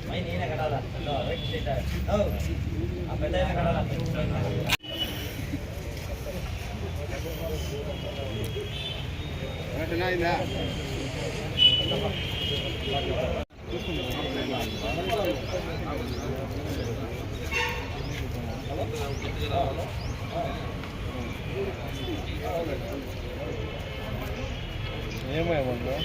నేనే కడాలా పెద్ద కడాలా ఏమేమన్నా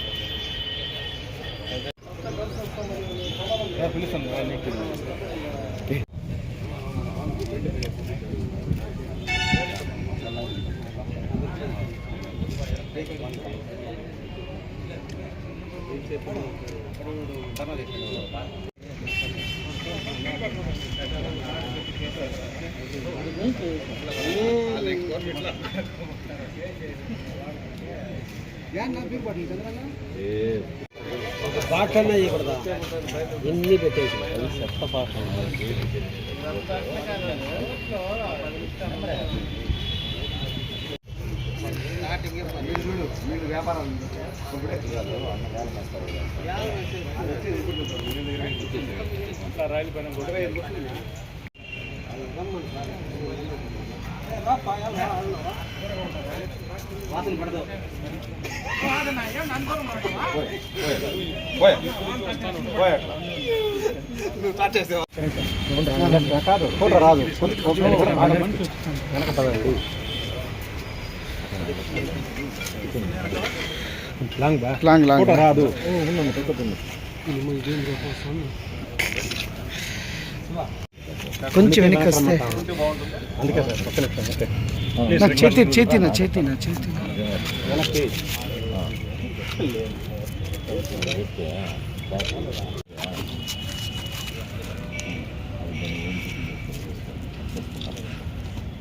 పిలుస్తాను పాట ఇవ్వకూడదా ఎన్ని పెట్టేసి చెత్త పాట వ్యాపారం వాసన పడదు రాదు లాంగ్ రాదు కొంచెం వెనక్కి వస్తే అందుకే సార్ చేతి వెనక్కి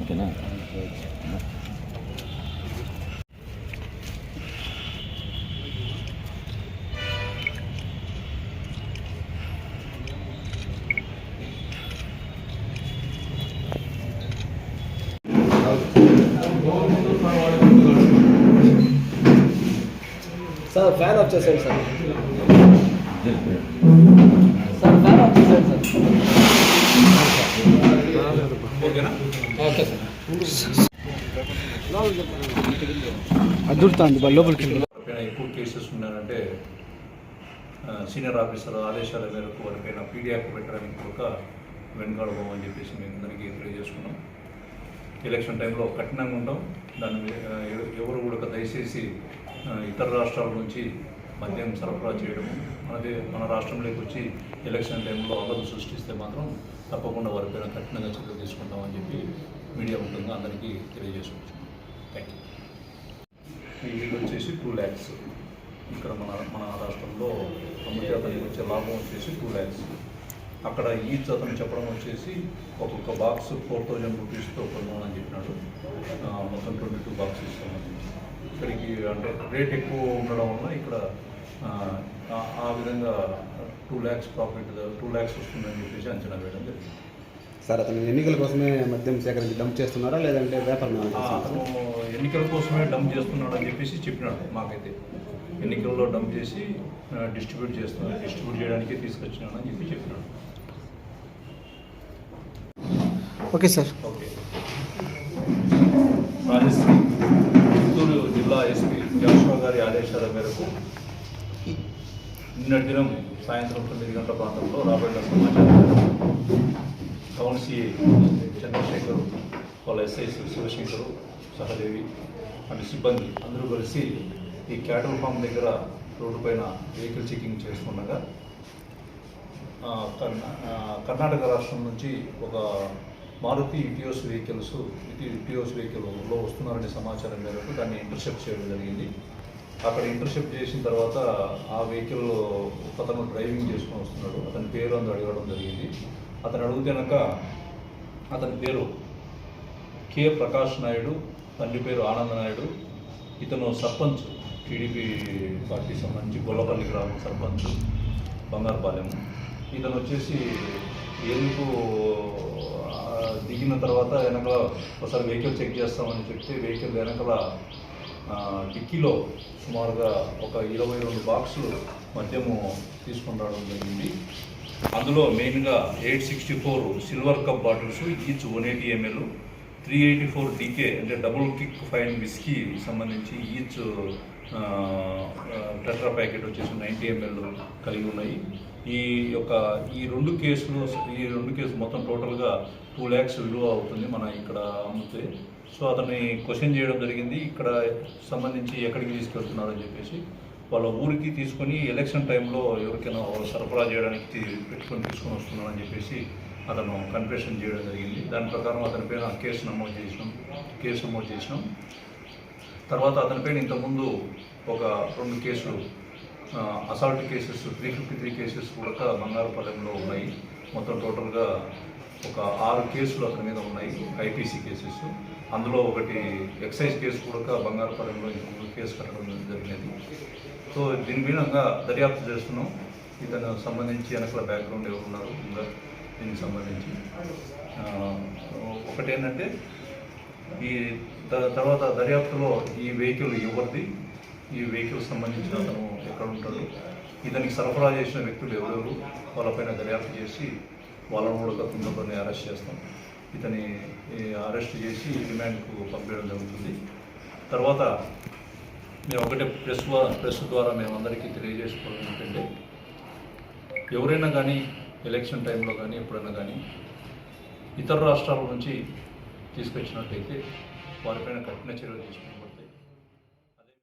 ఓకేనా సార్ ఫ్యాన్ ఆఫ్ చేసేయండి సార్ ఫ్యాన్ ఆఫ్ చేసేయండి సార్ ఓకే సార్ అదురుతుంది లోపలికి ఎక్కువ కేసెస్ ఉన్నారంటే సీనియర్ ఆఫీసర్ ఆదేశాల మేరకు వారిపైన పీడియాక్ పెట్టడానికి ఒక వెనుకాడబోమని చెప్పేసి మేము అందరికీ తెలియజేసుకున్నాం. ఎలక్షన్ టైంలో కఠినంగా ఉంటాం. దాన్ని ఎవరు కూడా దయచేసి ఇతర రాష్ట్రాల నుంచి మద్యం సరఫరా చేయడము మన రాష్ట్రంలోకి వచ్చి ఎలక్షన్ టైంలో అల్లర్లు సృష్టిస్తే మాత్రం తప్పకుండా వారిపైన కఠినంగా చర్యలు తీసుకుంటామని చెప్పి మీడియా ముఖ్యంగా అందరికీ తెలియజేసుకోవచ్చు. Thank you. ఈ వీళ్ళు వచ్చేసి 2 lakhs ఇక్కడ మన రాష్ట్రంలో అమృత అతనికి వచ్చే లాభం వచ్చేసి 2 lakhs. అక్కడ ఈచ్ అతను చెప్పడం వచ్చేసి ఒక్కొక్క బాక్స్ 4,000 రూపీస్తో కొన్నామని చెప్పినాడు. మొత్తం 22 బాక్స్ ఇస్తామని. ఇక్కడికి అంటే రేట్ ఎక్కువ ఉండడం వల్ల ఇక్కడ ఆ విధంగా 2 lakhs ప్రాఫిట్ 2 lakhs వస్తుందని చెప్పేసి అంచనా వేయడం జరిగింది. సార్ అతను ఎన్నికల కోసమే మద్యం సేకరించి డంప్ చేస్తున్నారా లేదంటే వ్యాపారం? అతను ఎన్నికల కోసమే డంప్ చేస్తున్నాడు అని చెప్పేసి చెప్పినాడు. మాకైతే ఎన్నికల్లో డంప్ చేసి డిస్ట్రిబ్యూట్ చేయడానికి తీసుకొచ్చినాడు అని చెప్పి చెప్పినాడు. Okay sir. ఓకే. చిత్తూరు జిల్లా ఎస్పీ జాషువా గారి ఆదేశాల మేరకు నిన్నటి దినం సాయంత్రం 9 గంటల ప్రాంతంలో రాబడిన సమాచారం టౌన్ సిఐ చంద్రశేఖర్, వాళ్ళ ఎస్ఐస్ శివశంకరు, సహదేవి అంటే సిబ్బంది అందరూ కలిసి ఈ క్యాటల్ ఫామ్ దగ్గర రోడ్డు పైన వెహికల్ చెకింగ్ చేస్తుండగా కర్ణాటక రాష్ట్రం నుంచి ఒక మారుతి ఇటియోస్ వెహికల్లో వస్తున్నారనే సమాచారం మేరకు దాన్ని ఇంటర్సెప్ట్ చేయడం జరిగింది. అక్కడ ఇంటర్సెప్ట్ చేసిన తర్వాత ఆ వెహికల్ అతను డ్రైవింగ్ చేసుకొని వస్తున్నాడు. అతని పేరు అడగడం జరిగింది. అతను అడిగితేనక అతని పేరు కె ప్రకాష్ నాయుడు, తండ్రి పేరు ఆనంద నాయుడు. ఇతను సర్పంచ్, టీడీపీ పార్టీ సంబంధించి గొల్లపల్లి గ్రామం సర్పంచ్, బంగారుపాలెం. ఇతను వచ్చేసి ఎందుకు దిగిన తర్వాత వెనకాల ఒకసారి వెహికల్ చెక్ చేస్తామని చెప్తే వెహికల్ వెనకాల డిక్కీలో సుమారుగా ఒక 22 బాక్సులు మద్యము తీసుకొని రావడం జరిగింది. అందులో మెయిన్గా 864 silver cup bottles each 180 ml, 384 DK అంటే డబుల్ కిక్ ఫైన్ విస్కీ సంబంధించి ఈచ్ టెట్రా ప్యాకెట్ వచ్చేసి 90 ml కలిగి ఉన్నాయి. ఈ రెండు కేసులు మొత్తం టోటల్గా 2 lakhs విలువ అవుతుంది మన ఇక్కడ అమ్మితే. సో అతన్ని క్వశ్చన్ చేయడం జరిగింది, ఇక్కడ సంబంధించి ఎక్కడికి తీసుకెళ్తున్నారని చెప్పేసి. వాళ్ళ ఊరికి తీసుకొని ఎలక్షన్ టైంలో ఎవరికైనా సరఫరా చేయడానికి తీసుకొని వస్తున్నారని చెప్పేసి అతను కన్ఫెషన్ చేయడం జరిగింది. దాని ప్రకారం అతనిపైన కేసు నమోదు చేసినాం. తర్వాత అతనిపైన ఇంతకుముందు ఒక 2 కేసులు అసాల్ట్ కేసెస్ 353 కేసెస్ కూడా బంగారుపాలెంలో ఉన్నాయి. మొత్తం టోటల్గా ఒక 6 కేసులు అతని మీద ఉన్నాయి, ఐపీసీ కేసెస్. అందులో ఒకటి ఎక్సైజ్ కేసు కూడా బంగారుపాలెంలో ఇంకొక కేసు కట్టడం జరిగినది. సో దీని మీద దర్యాప్తు చేస్తున్నాం. ఇతను సంబంధించి వెనకల బ్యాక్గ్రౌండ్ ఎవరు ఉన్నారు ఇంకా దీనికి సంబంధించి ఒకటేంటంటే ఈ తర్వాత దర్యాప్తులో ఈ వెహికల్ ఎవరిది, ఈ వెహికల్ సంబంధించిన అతను ఎక్కడ ఉంటాడు, ఇతనికి సరఫరా చేసిన వ్యక్తులు ఎవరెవరు, వాళ్ళపైన దర్యాప్తు చేసి వాళ్ళను కూడా తొందరలోనే అరెస్ట్ చేస్తాం. ఇతని అరెస్ట్ చేసి రిమాండ్కు పంపించడం జరుగుతుంది. తర్వాత మేము ఒకటే ప్రెస్ ద్వారా మేమందరికీ తెలియజేసుకోవడం ఏంటంటే, ఎవరైనా కానీ ఎలక్షన్ టైంలో కానీ ఎప్పుడైనా కానీ ఇతర రాష్ట్రాల నుంచి తీసుకొచ్చినట్టయితే వారిపైన కఠిన చర్యలు తీసుకుంటాం.